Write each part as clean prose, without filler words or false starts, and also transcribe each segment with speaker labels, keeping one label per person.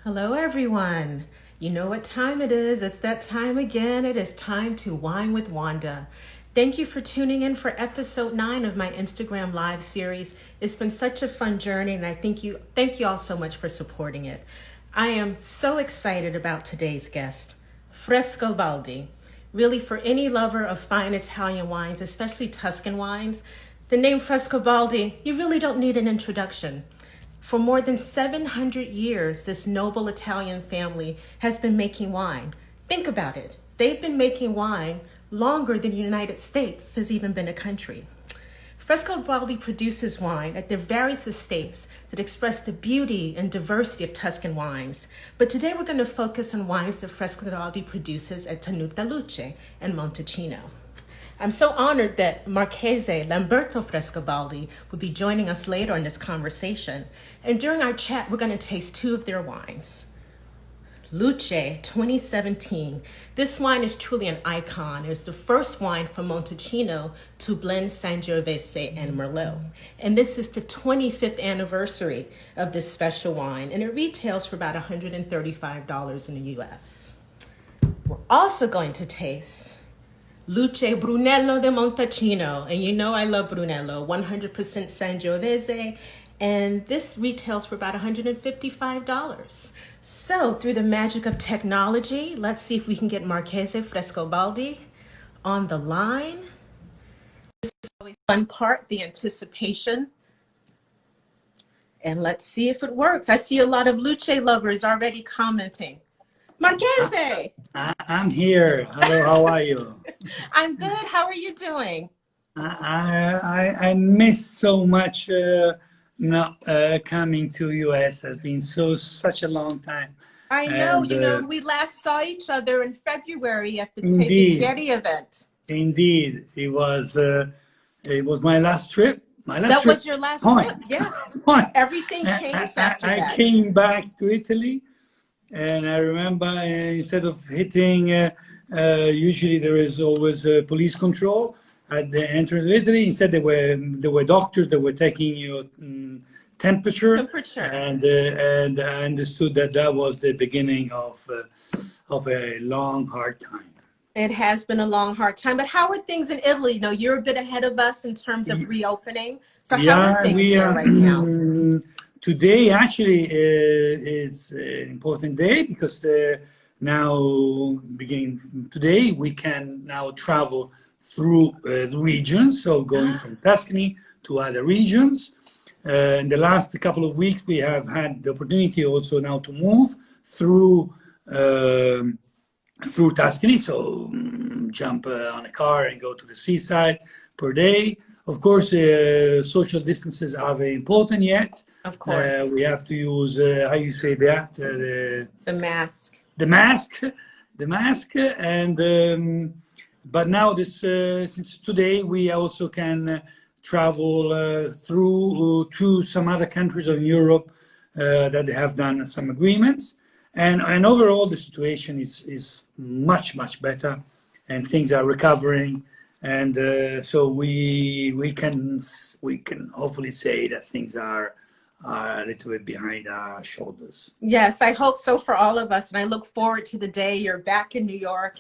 Speaker 1: Hello, everyone. You know what time it is. It's that time again. It is time to wine with Wanda. Thank you for tuning in for episode 9 of my Instagram live series. It's been such a fun journey, and I thank you all so much for supporting it. I am so excited about today's guest, Frescobaldi. Really, for any lover of fine Italian wines, especially Tuscan wines, the name Frescobaldi, you really don't need an introduction. For more than 700 years, this noble Italian family has been making wine. Think about it. They've been making wine longer than the United States has even been a country. Frescobaldi produces wine at their various estates that express the beauty and diversity of Tuscan wines. But today we're going to focus on wines that Frescobaldi produces at Tenuta Luce and Montalcino. I'm so honored that Marchese Lamberto Frescobaldi will be joining us later in this conversation. And during our chat, we're going to taste 2 of their wines. Luce 2017. This wine is truly an icon. It's the first wine from Montalcino to blend Sangiovese and Merlot. And this is the 25th anniversary of this special wine. And it retails for about $135 in the US. We're also going to taste Luce Brunello de Montalcino, and you know I love Brunello, 100% Sangiovese, and this retails for about $155. So through the magic of technology, let's see if we can get Marchese Frescobaldi on the line. This is always the fun part, the anticipation. And let's see if it works. I see a lot of Luce lovers already commenting. Marchese!
Speaker 2: I'm here. Hello, how are you?
Speaker 1: I'm good. How are you doing?
Speaker 2: I miss so much not coming to US. It's been such a long time.
Speaker 1: I know,
Speaker 2: And,
Speaker 1: we last saw each other in February at the
Speaker 2: indeed,
Speaker 1: Getty event.
Speaker 2: indeed, it was my last trip.
Speaker 1: That was your last
Speaker 2: Point.
Speaker 1: trip, yeah.
Speaker 2: Point.
Speaker 1: Everything changed after
Speaker 2: I
Speaker 1: that.
Speaker 2: came back to Italy. And I remember instead of hitting, usually there is always police control at the entrance of Italy. Instead, there were doctors that were taking your temperature. And I understood that was the beginning of a long, hard time.
Speaker 1: It has been a long, hard time. But how are things in Italy? You're a bit ahead of us in terms of reopening. So how are things there right now?
Speaker 2: Today actually is an important day because now beginning today we can now travel through the regions, so going from Tuscany to other regions. In the last couple of weeks we have had the opportunity also now to move through Tuscany, so jump on a car and go to the seaside per day. Of course, social distances are very important yet.
Speaker 1: Of course.
Speaker 2: We have to use, how you say that?
Speaker 1: The mask.
Speaker 2: The mask. And, but now since today, we also can travel through to some other countries of Europe that have done some agreements. And overall, the situation is much, much better and things are recovering. And so we can hopefully say that things are a little bit behind our shoulders.
Speaker 1: Yes, I hope so for all of us. And I look forward to the day you're back in New York.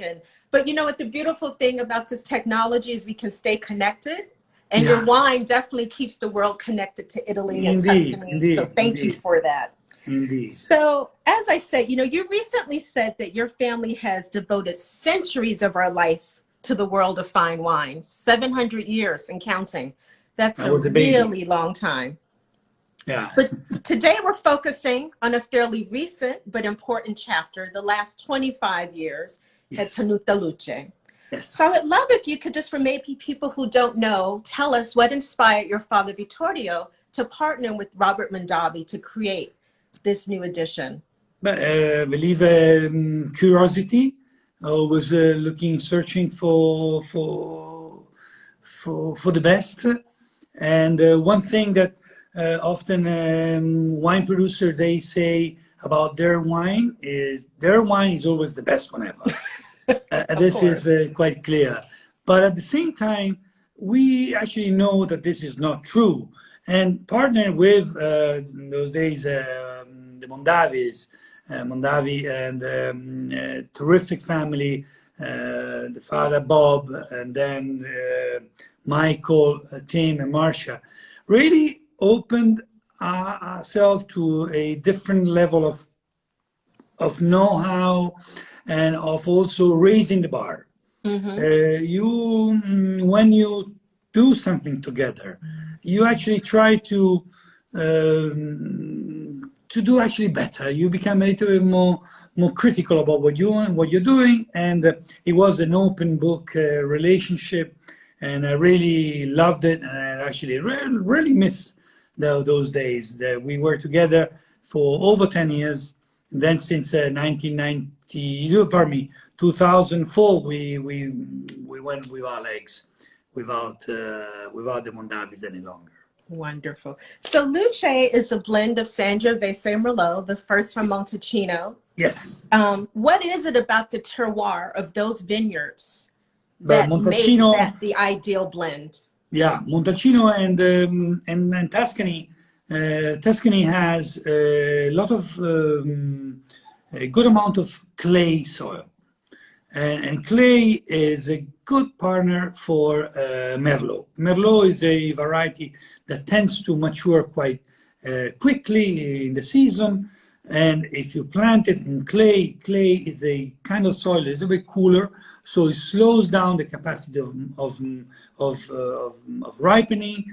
Speaker 1: But you know what, the beautiful thing about this technology is we can stay connected. And your wine definitely keeps the world connected to Italy and Tuscany. So thank you for that.
Speaker 2: Indeed.
Speaker 1: So as I said, you recently said that your family has devoted centuries of our life to the world of fine wine, 700 years and counting. That's a really long time.
Speaker 2: Yeah.
Speaker 1: But today we're focusing on a fairly recent but important chapter, the last 25 years at Tenuta Luce.
Speaker 2: Yes.
Speaker 1: So I would love if you could just, for maybe people who don't know, tell us what inspired your father Vittorio to partner with Robert Mondavi to create this new edition.
Speaker 2: I believe curiosity. Always searching for the best. And one thing that often wine producer they say about their wine is always the best one ever. This is quite clear. But at the same time, we actually know that this is not true. And partner with, in those days, the the Mondavis, Mondavi, and terrific family, the father Bob, and then Michael, Tim, and Marcia, really opened ourselves to a different level of know-how and of also raising the bar. When you do something together, you actually try to do actually better. You become a little bit more critical about what you're doing, and it was an open book relationship, and I really loved it, and I actually really miss those days. That we were together for over 10 years, and then since 2004, we went with our legs, without the Mondavis any longer.
Speaker 1: Wonderful. So Luce is a blend of Sangiovese and Merlot, the first from Montalcino.
Speaker 2: Yes.
Speaker 1: What is it about the terroir of those vineyards
Speaker 2: But
Speaker 1: that made that the ideal blend?
Speaker 2: Yeah, Montalcino and Tuscany. Tuscany has a lot of a good amount of clay soil, and clay is a good partner for Merlot. Merlot is a variety that tends to mature quite quickly in the season, and if you plant it in clay, clay is a kind of soil that is a bit cooler, so it slows down the capacity of ripening,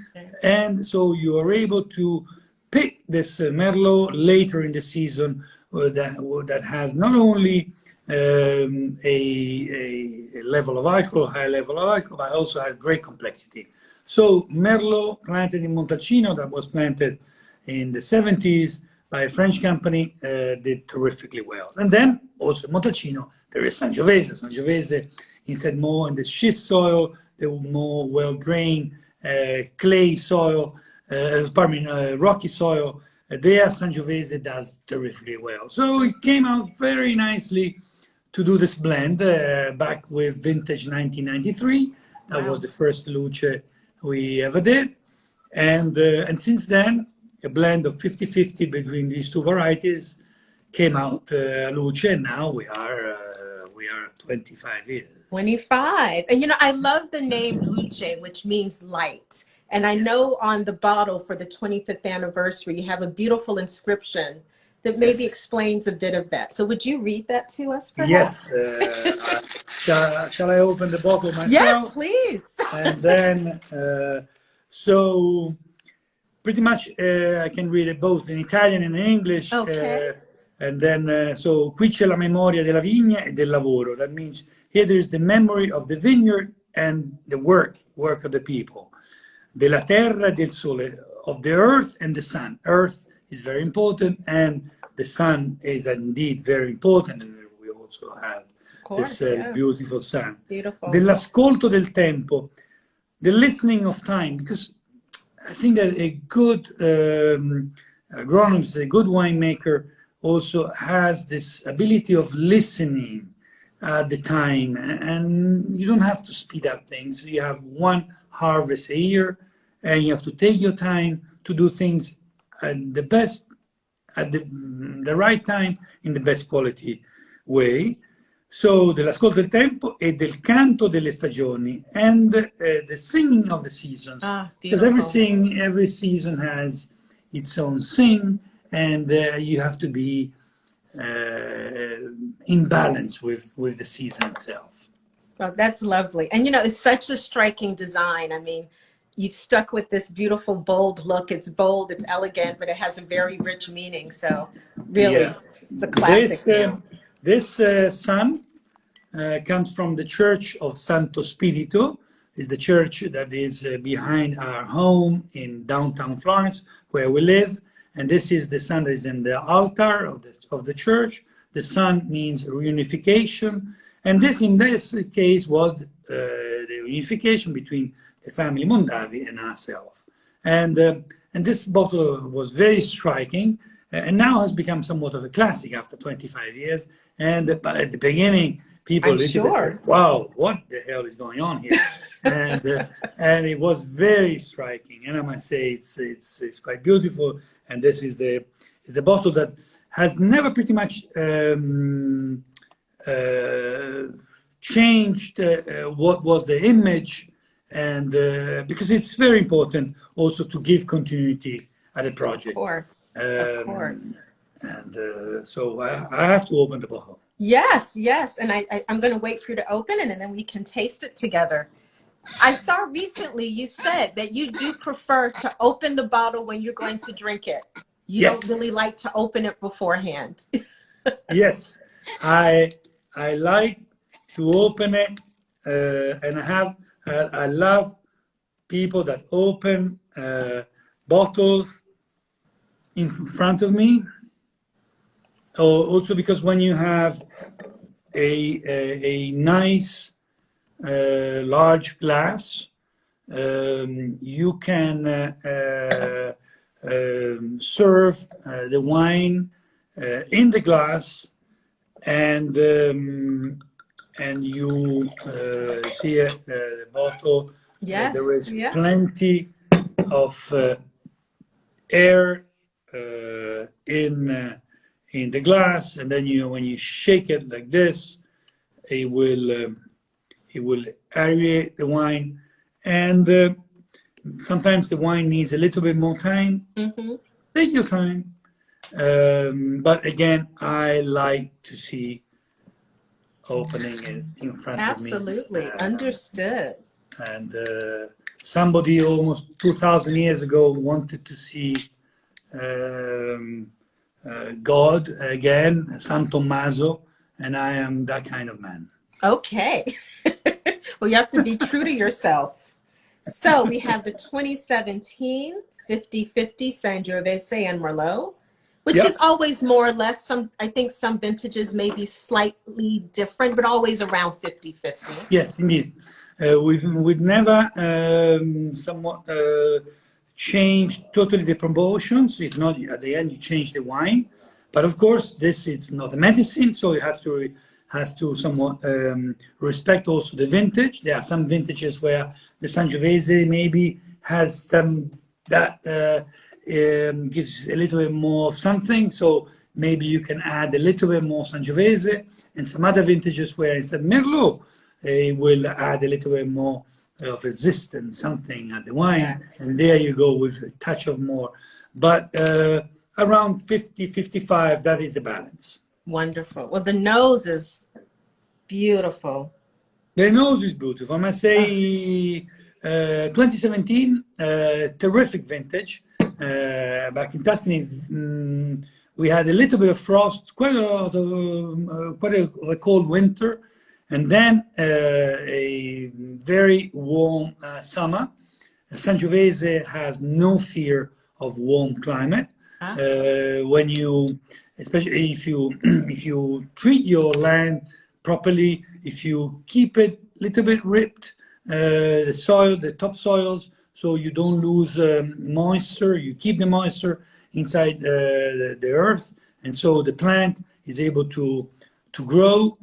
Speaker 2: and so you are able to pick this Merlot later in the season that has not only a level of alcohol, high level of alcohol, but also has great complexity. So Merlot, planted in Montalcino, that was planted in the 70s by a French company, did terrifically well. And then also Montalcino, there is Sangiovese. Sangiovese, instead more in the schist soil, the more well-drained clay soil, rocky soil. There Sangiovese does terrifically well. So it came out very nicely to do this blend back with vintage 1993. That was the first Luce we ever did. And since then, a blend of 50-50 between these two varieties came out Luce, and now we are 25 years.
Speaker 1: 25. And I love the name Luce, which means light. And I know on the bottle for the 25th anniversary, you have a beautiful inscription that maybe explains a bit of that. So would you read that to us, perhaps?
Speaker 2: Yes. Shall I open the bottle myself?
Speaker 1: Yes, please.
Speaker 2: And then, so pretty much I can read it both in Italian and in English.
Speaker 1: Okay.
Speaker 2: And then, so qui c'è la memoria della vigna e del lavoro. That means here there is the memory of the vineyard and the work of the people. Della terra e del sole, of the earth and the sun. Earth is very important, and the sun is indeed very important, and we also have this beautiful sun.
Speaker 1: Beautiful.
Speaker 2: Dell'ascolto del tempo, the listening of time, because I think that a good agronomist, a good winemaker, also has this ability of listening at the time, and you don't have to speed up things. You have one harvest a year, and you have to take your time to do things at the best, at the right time, in the best quality way. So, dell'ascolto del tempo e del canto delle stagioni, and the singing of the seasons. Because every season has its own sing, and you have to be in balance with the season itself.
Speaker 1: Well, that's lovely. And it's such a striking design. I mean, you've stuck with this beautiful, bold look. It's bold, it's elegant, but it has a very rich meaning. So really, it's a classic.
Speaker 2: This sun comes from the Church of Santo Spirito. It's the church that is behind our home in downtown Florence, where we live. And this is the sun that is in the altar of the church. The sun means reunification. And this, in this case, was the reunification between the family Mondavi and ourselves. And this bottle was very striking, and now has become somewhat of a classic after 25 years. But at the beginning, people said, wow, what the hell is going on here? and it was very striking. And I must say, it's quite beautiful. And this is is the bottle that has never pretty much changed what was the image, and because it's very important also to give continuity at a project.
Speaker 1: Of course.
Speaker 2: And so I have to open the bottle.
Speaker 1: Yes, yes. And I'm going to wait for you to open it, and then we can taste it together. I saw recently you said that you do prefer to open the bottle when you're going to drink it. You
Speaker 2: Yes.
Speaker 1: don't really like to open it beforehand.
Speaker 2: Yes, I like to open it, and I love people that open bottles in front of me. Also because when you have a nice large glass, you can serve the wine in the glass, and you see the bottle.
Speaker 1: Yes,
Speaker 2: there is plenty of air in the glass, and then when you shake it like this, it will aerate the wine, and sometimes the wine needs a little bit more time. Take your time. But again, I like to see opening it in front of me.
Speaker 1: Absolutely. Understood.
Speaker 2: And somebody almost 2,000 years ago wanted to see God again, San Tommaso, and I am that kind of man.
Speaker 1: Okay. Well, you have to be true to yourself. So we have the 2017 50/50 Sangiovese and Merlot, which is always more or less, I think some vintages may be slightly different, but always around 50/50.
Speaker 2: Yes, indeed. We've never somewhat changed totally the proportions. If not, at the end you change the wine. But of course, it's not a medicine, so it has to somewhat respect also the vintage. There are some vintages where the Sangiovese maybe has some that gives a little bit more of something, so maybe you can add a little bit more Sangiovese, and some other vintages where instead Merlot will add a little bit more of resistance, something at the wine, and there you go with a touch of more. But around 50-55, that is the balance.
Speaker 1: Wonderful. Well, the nose is beautiful.
Speaker 2: The nose is beautiful. I must say, 2017, terrific vintage. Back in Tuscany, we had a little bit of frost, quite a cold winter, and then a very warm summer. Sangiovese has no fear of warm climate. When you, especially if you treat your land properly, if you keep it a little bit ripped, the soil, the topsoils, so you don't lose moisture, you keep the moisture inside the earth, and so the plant is able to grow.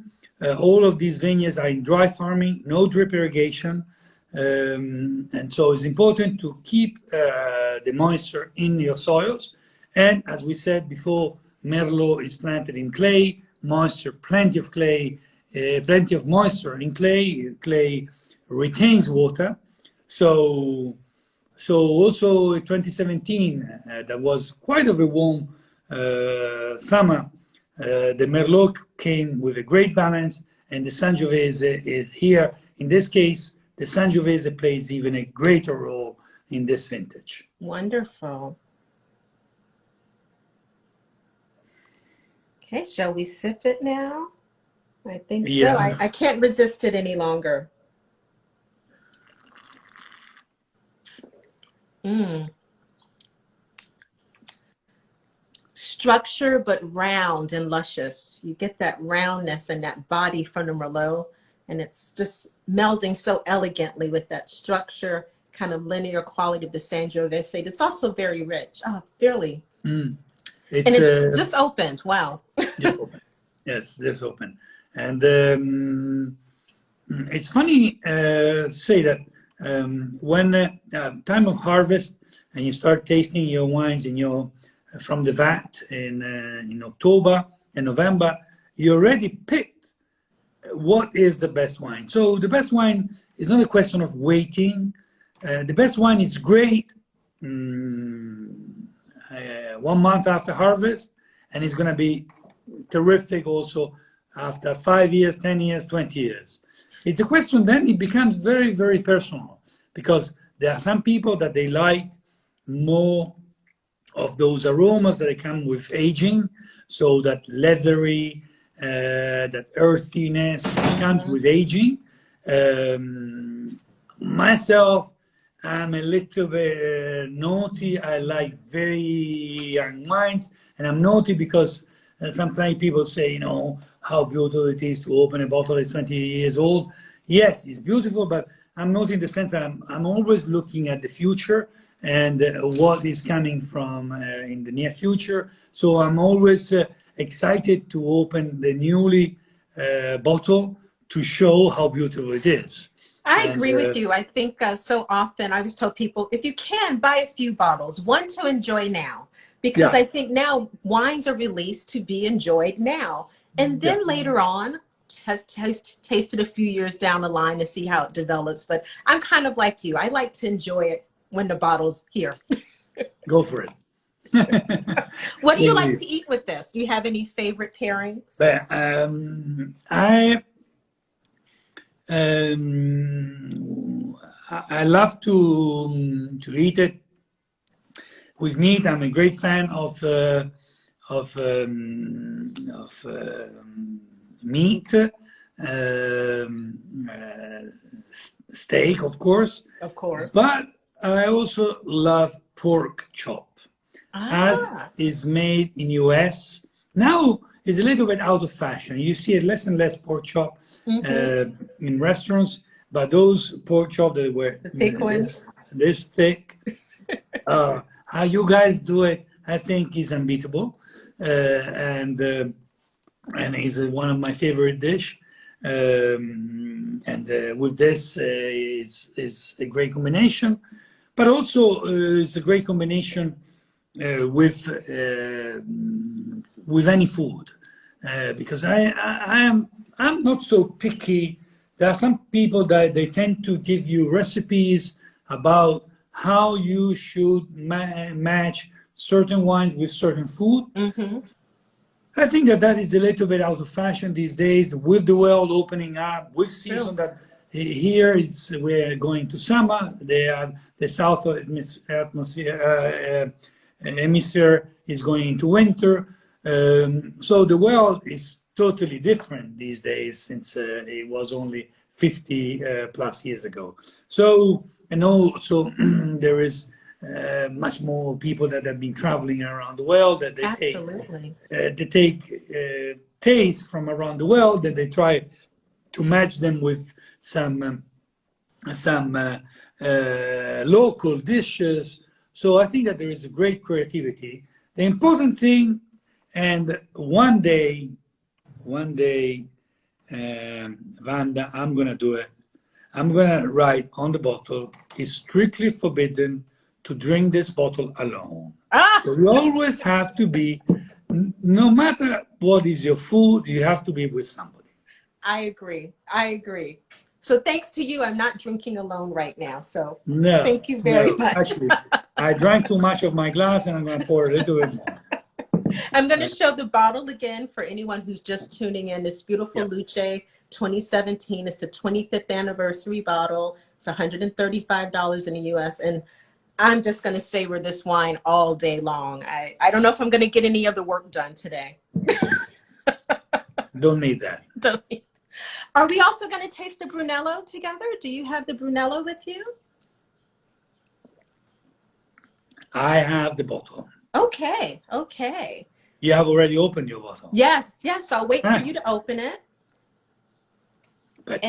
Speaker 2: All of these vineyards are in dry farming, no drip irrigation, and so it's important to keep the moisture in your soils. And as we said before, Merlot is planted in clay, moisture, plenty of clay, plenty of moisture in clay. Clay retains water. So also in 2017, that was quite of a warm summer. The Merlot came with a great balance, and the Sangiovese is here. In this case, the Sangiovese plays even a greater role in this vintage.
Speaker 1: Wonderful. Okay, shall we sip it now? I think so. I can't resist it any longer. Structure, but round and luscious. You get that roundness and that body from the Merlot, and it's just melding so elegantly with that structure, kind of linear quality of the Sangiovese. It's also very rich. Oh, fairly. It's just opened. Wow.
Speaker 2: Just open. Yes, just open. And it's funny say that when time of harvest and you start tasting your wines in your from the vat in October and November, you already picked what is the best wine. So the best wine is not a question of waiting. The best wine is great 1 month after harvest, and it's going to be terrific also after 5 years, 10 years, 20 years. It's a question, then it becomes very, very personal, because there are some people that they like more of those aromas that come with aging, so that leathery, that earthiness comes with aging. Myself, I'm a little bit naughty. I like very young wines, and I'm naughty because sometimes people say, you know, how beautiful it is to open a bottle that's 20 years old. Yes, it's beautiful, but I'm naughty in the sense that I'm always looking at the future and what is coming from in the near future. So I'm always excited to open the newly bottle to show how beautiful it is.
Speaker 1: I agree with you. I think so often I just tell people, if you can, buy a few bottles, one to enjoy now, because I think now wines are released to be enjoyed now. And then later on, taste it a few years down the line to see how it develops. But I'm kind of like you. I like to enjoy it when the bottle's here.
Speaker 2: Go for it.
Speaker 1: What do you like to eat with this? Do you have any favorite pairings?
Speaker 2: But, I love to eat it with meat. I'm a great fan of meat, steak, of course.
Speaker 1: Of course.
Speaker 2: But I also love pork chop, as is made in US. Now it's a little bit out of fashion. You see less and less pork chop in restaurants, but those pork chop that were
Speaker 1: the thick ones,
Speaker 2: this thick, how you guys do it, I think is unbeatable, and is one of my favorite dish. With this, is a great combination, but also it's a great combination with any food, because I'm not so picky. There are some people that they tend to give you recipes about how you should match certain wines with certain food. I think that is a little bit out of fashion these days, with the world opening up, with season that here we're going to summer. The south hemisphere is going into winter. So the world is totally different these days, since it was only 50 plus years ago. So, and also there is much more people that have been traveling around the world, that they take taste from around the world, that they try to match them with some local dishes. So I think that there is a great creativity. The important thing, and one day, Wanda, I'm gonna do it. I'm gonna write on the bottle, "It's strictly forbidden to drink this bottle alone." So you always have to be, no matter what is your food, you have to be with somebody.
Speaker 1: I agree. So thanks to you, I'm not drinking alone right now. So thank you very much.
Speaker 2: Actually, I drank too much of my glass, and I'm going to pour a little bit more.
Speaker 1: I'm going to show the bottle again for anyone who's just tuning in. This beautiful Luce 2017. It's the 25th anniversary bottle. It's $135 in the US. And I'm just going to savor this wine all day long. I don't know if I'm going to get any other work done today.
Speaker 2: Don't need that.
Speaker 1: Are we also going to taste the Brunello together? Do you have the Brunello with you?
Speaker 2: I have the bottle.
Speaker 1: Okay.
Speaker 2: You have already opened your bottle?
Speaker 1: Yes. I'll wait for you to open it.
Speaker 2: But,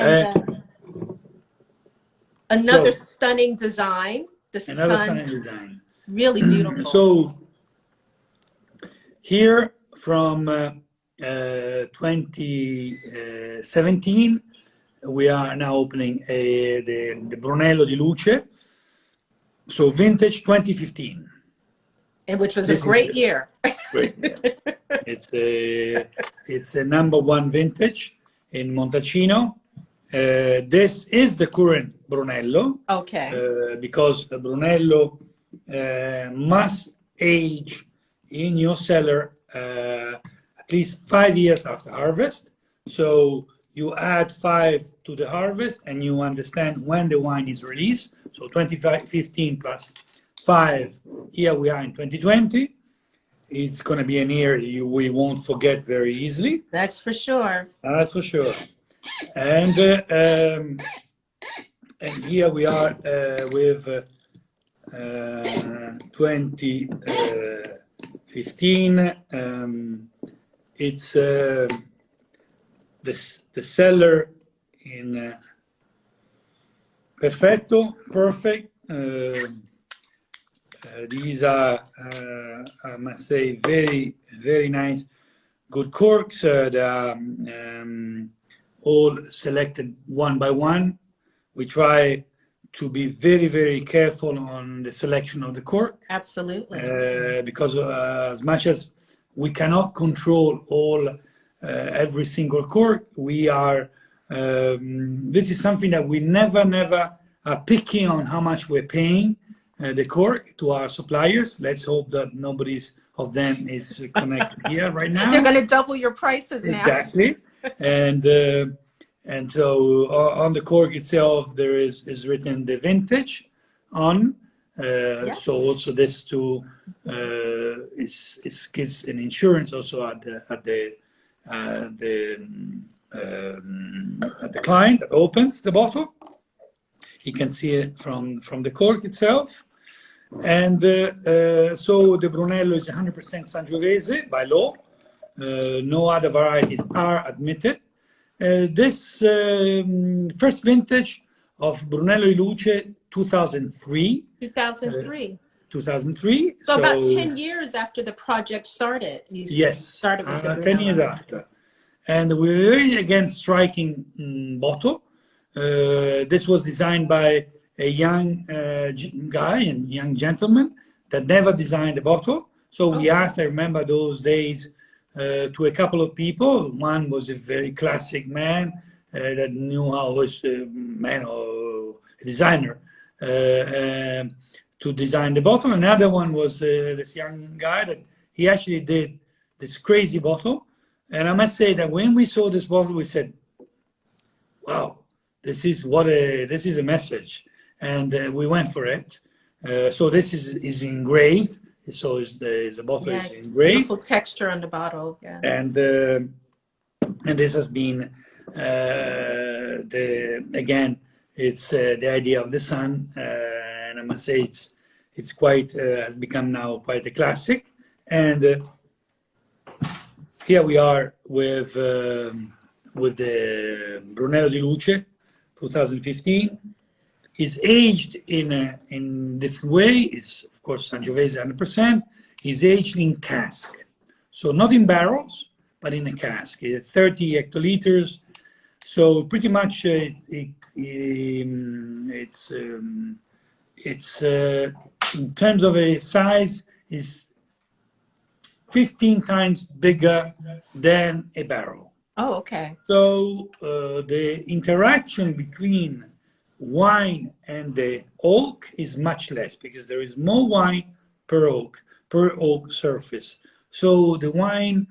Speaker 1: another stunning design.
Speaker 2: Stunning design.
Speaker 1: Really beautiful.
Speaker 2: So here from 2017, we are now opening the Brunello di Luce. So vintage 2015.
Speaker 1: And which was a
Speaker 2: This is
Speaker 1: great year.
Speaker 2: great. Yeah. It's a #1 vintage in Montalcino. This is the current Brunello,
Speaker 1: Okay.
Speaker 2: because the Brunello must age in your cellar at least 5 years after harvest. So you add 5 to the harvest and you understand when the wine is released. So 2015 plus 5, here we are in 2020. It's going to be an year we won't forget very easily.
Speaker 1: That's for sure.
Speaker 2: That's for sure. And here we are with 2015. It's the cellar in perfect. These are, I must say, very, very nice, good corks. They are all selected one by one. We try to be very, very careful on the selection of the cork.
Speaker 1: Absolutely.
Speaker 2: Because as much as we cannot control every single cork, we are. This is something that we never are picking on how much we're paying the cork to our suppliers. Let's hope that nobody's of them is connected here right now.
Speaker 1: They're going to double your prices now.
Speaker 2: Exactly. And so on the cork itself, there is written the vintage on.
Speaker 1: Yes.
Speaker 2: So also this too gives an insurance also at the client that opens the bottle. You can see it from the cork itself. And so the Brunello is 100% Sangiovese by law. No other varieties are admitted. This first vintage of Brunello Luce, 2003.
Speaker 1: 2003.
Speaker 2: 2003.
Speaker 1: So about 10 years after the project started.
Speaker 2: Yes,
Speaker 1: started with the
Speaker 2: 10 years after. And we're really, again, striking bottle. This was designed by a young guy and young gentleman that never designed a bottle. So we asked, I remember those days, to a couple of people. One was a very classic man that knew how was a man or a designer to design the bottle. Another one was this young guy that he actually did this crazy bottle. And I must say that when we saw this bottle, we said, wow, this is a message. And we went for it. So this is engraved. So the bottle is engraved.
Speaker 1: Beautiful texture on the bottle. Yeah.
Speaker 2: And this has been again, it's the idea of the sun, and I must say it's quite has become now quite a classic. And here we are with the Brunello di Luce, 2015. Is aged in different way. Is of course Sangiovese 100%. Is aged in cask, so not in barrels, but in a cask. It's 30 hectoliters. So pretty much it's in terms of a size is 15 times bigger than a barrel.
Speaker 1: Oh, okay.
Speaker 2: So the interaction between wine and the oak is much less because there is more wine per oak surface. So the wine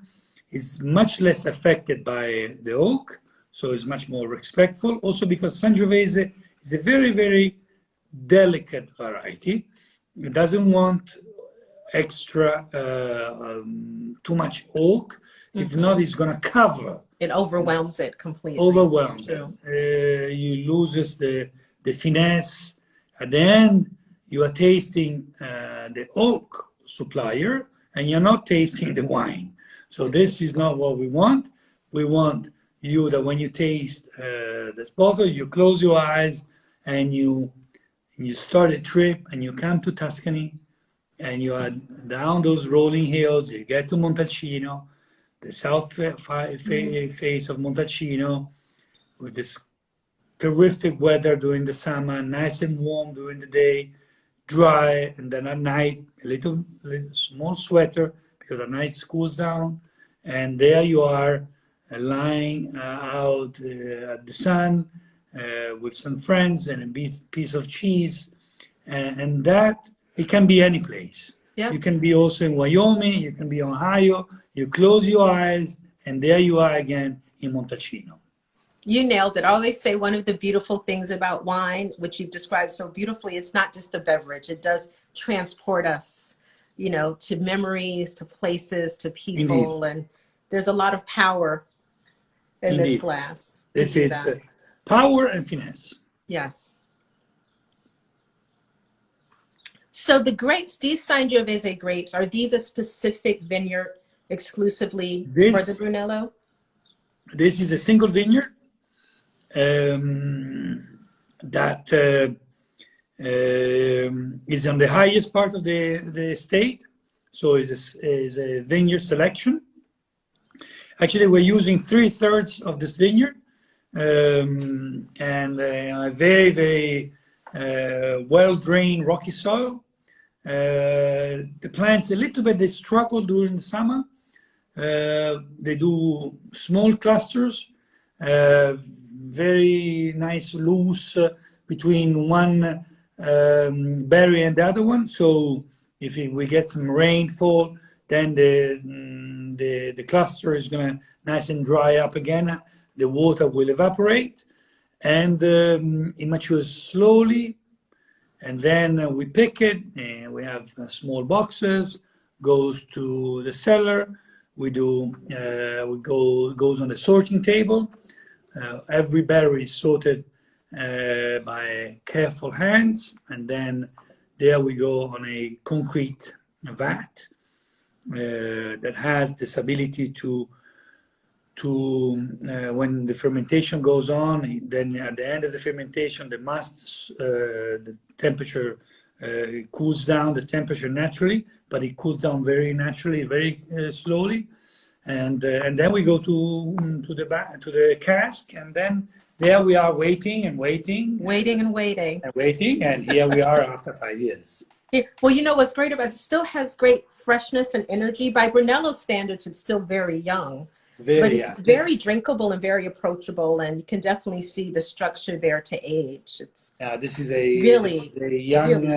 Speaker 2: is much less affected by the oak, so it's much more respectful. Also because Sangiovese is a very, very delicate variety. It doesn't want extra too much oak. If not, it's going to cover.
Speaker 1: It overwhelms it completely.
Speaker 2: Overwhelms it. You loses the finesse. At the end, you are tasting the oak supplier, and you're not tasting the wine. So this is not what we want. We want you that when you taste this bottle, you close your eyes and you start a trip and you come to Tuscany and you are down those rolling hills. You get to Montalcino, the south face of Montalcino, with this terrific weather during the summer, nice and warm during the day. dry, and then at night a little small sweater because at night it cools down, and there you are lying out at the sun with some friends and a piece of cheese, and that it can be any place.
Speaker 1: Yeah.
Speaker 2: You can be also in Wyoming, you can be in Ohio. You close your eyes, and there you are again in Montalcino.
Speaker 1: You nailed it. I always say one of the beautiful things about wine, which you've described so beautifully, it's not just a beverage. It does transport us, you know, to memories, to places, to people. Indeed. And there's a lot of power in
Speaker 2: Indeed.
Speaker 1: This glass.
Speaker 2: This is power and finesse.
Speaker 1: Yes. So the grapes, these Sangiovese grapes, are these a specific vineyard exclusively for the Brunello?
Speaker 2: This is a single vineyard. That is on the highest part of the estate, so is a vineyard selection. Actually, we're using 3/3 of this vineyard, and a very, very well-drained rocky soil. The plants a little bit, they struggle during the summer. They do small clusters. Very nice loose between one berry and the other one. So if we get some rainfall, then the cluster is gonna nice and dry up again. The water will evaporate, and it matures slowly. And then we pick it, and we have small boxes. Goes to the cellar. We goes on the sorting table. Every berry is sorted by careful hands, and then there we go on a concrete vat that has this ability to when the fermentation goes on, then at the end of the fermentation, the temperature cools down the temperature naturally, but it cools down very naturally, very slowly. And then we go to the cask, and then there we are waiting, and here we are after 5 years.
Speaker 1: Yeah. Well, you know what's great about it? It still has great freshness and energy. By Brunello standards, it's still very young, but it's very drinkable and very approachable, and you can definitely see the structure there to age. It's
Speaker 2: this is a young,
Speaker 1: really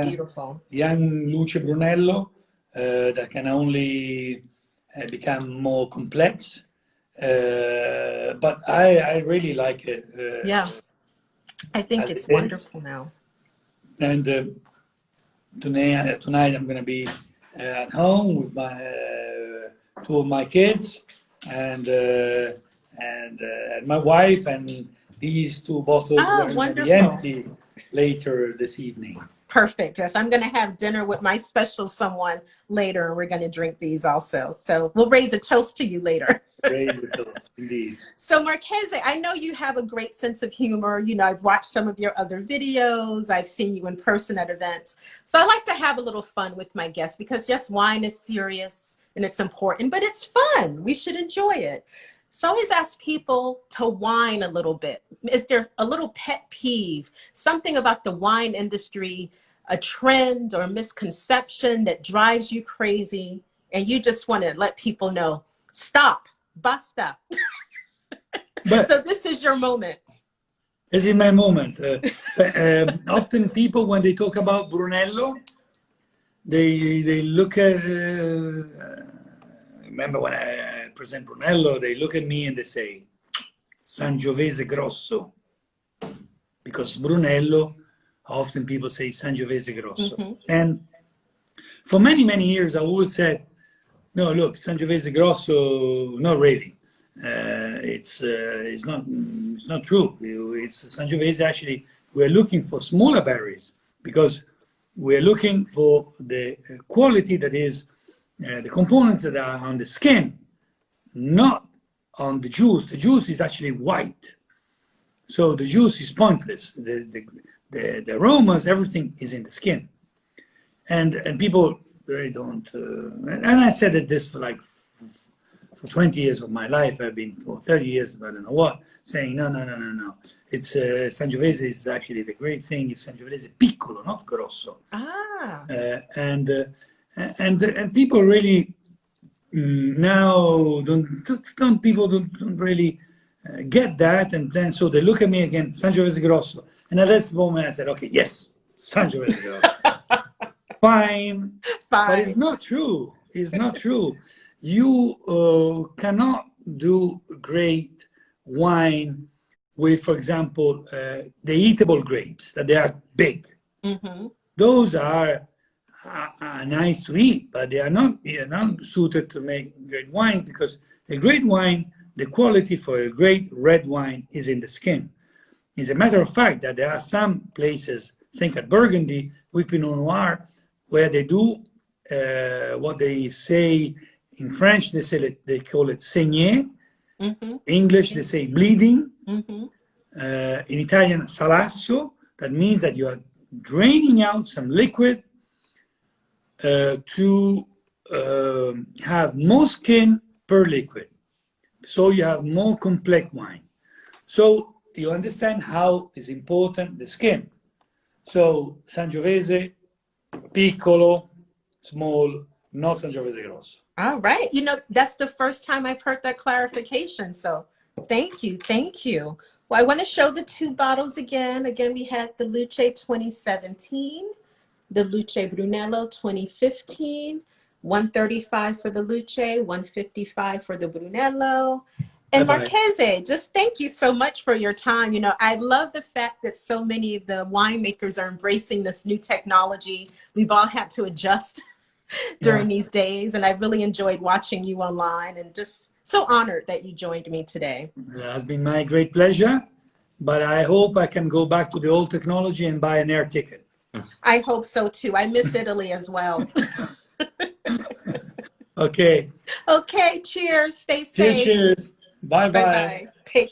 Speaker 1: beautiful
Speaker 2: young Luce Brunello that can only become more complex, but I really like it.
Speaker 1: Yeah, I think it's wonderful now.
Speaker 2: And tonight I'm going to be at home with my two of my kids and my wife, and these two bottles are going to be empty later this evening.
Speaker 1: Perfect. Yes, I'm going to have dinner with my special someone later, and we're going to drink these also. So we'll raise a toast to you later.
Speaker 2: Raise a toast, indeed.
Speaker 1: So Marchese, I know you have a great sense of humor. You know, I've watched some of your other videos. I've seen you in person at events. So I like to have a little fun with my guests because, yes, wine is serious and it's important, but it's fun. We should enjoy it. So I always ask people to whine a little bit. Is there a little pet peeve, something about the wine industry, a trend or misconception that drives you crazy, and you just want to let people know, stop, basta. So this is your moment.
Speaker 2: This is my moment. Often people, when they talk about Brunello, they look at, remember when I present Brunello, they look at me and they say, Sangiovese Grosso. Because Brunello, often people say Sangiovese Grosso. Mm-hmm. And for many, many years, I always said, no, look, Sangiovese Grosso, not really. It's not true. It's Sangiovese, actually, we're looking for smaller berries because we're looking for the quality that is the components that are on the skin, not on the juice. The juice is actually white. So the juice is pointless. The aromas, everything is in the skin. And people really don't, and I said this for like for 20 years of my life, I've been for 30 years, I don't know what, saying no. It's Sangiovese is actually the great thing. Is Sangiovese piccolo, not grosso. And people really now don't really get that, and then so they look at me again, Sangiovese grosso, and at that moment I said, okay, yes, Sangiovese grosso. Fine, but it's not true. It's not true. You cannot do great wine with, for example, the eatable grapes, that they are big. Those are nice to eat, but they are not suited to make great wine, because a great wine, the quality for a great red wine is in the skin. It's a matter of fact that there are some places, think at Burgundy, with Pinot Noir, where they do what they say in French, they call it saigner. English, they say bleeding. In Italian, salasso. That means that you are draining out some liquid to have more skin per liquid. So you have more complex wine. So you understand how is important the skin. So Sangiovese, piccolo, small, not Sangiovese grosso.
Speaker 1: All right. You know, that's the first time I've heard that clarification. So thank you. Thank you. Well, I want to show the two bottles again. Again, we had the Luce 2017, the Luce Brunello 2015, 135 for the Luce, 155 for the Brunello. And Marchese, just thank you so much for your time. You know, I love the fact that so many of the winemakers are embracing this new technology. We've all had to adjust during these days, and I really enjoyed watching you online, and just so honored that you joined me today.
Speaker 2: It has been my great pleasure, but I hope I can go back to the old technology and buy an air ticket.
Speaker 1: I hope so too. I miss Italy as well.
Speaker 2: Okay.
Speaker 1: Okay, cheers. Stay safe.
Speaker 2: Cheers. Bye-bye.
Speaker 1: Take